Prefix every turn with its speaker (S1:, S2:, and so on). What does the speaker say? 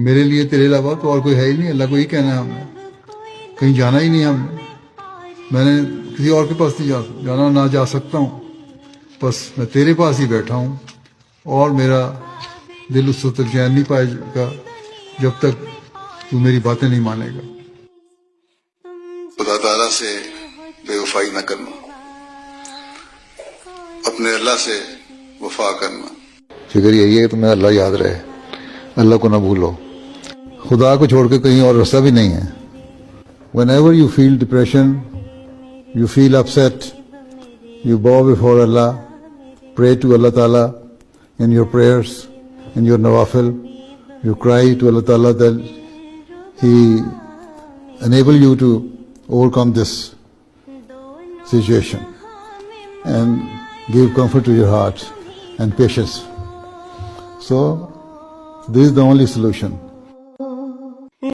S1: मेरे लिए तेरे अलावा तो और कोई है ही नहीं, अल्लाह को ही कहना है हमने, कहीं जाना ही नहीं हमने, मैंने किसी और के पास नहीं जाना, ना जा सकता हूँ, बस मैं तेरे पास ही बैठा हूँ और मेरा दिल उस वक्त तक चैन नहीं पाएगा जब तक तू मेरी बातें नहीं मानेगा।
S2: खुदा ताला से बेवफाई न करना, अपने अल्लाह से वफा करना।
S1: फिक्र यही है कि तुम्हें अल्लाह याद रहे, अल्लाह को ना भूलो, खुदा को छोड़ के कहीं और रास्ता भी नहीं है। Whenever you feel depression, you feel upset, you bow before Allah, pray to Allah Ta'ala in your prayers, in your nawafil, you cry to Allah Ta'ala that He enable you to overcome this situation and give comfort to your heart and patience. So this is the only solution.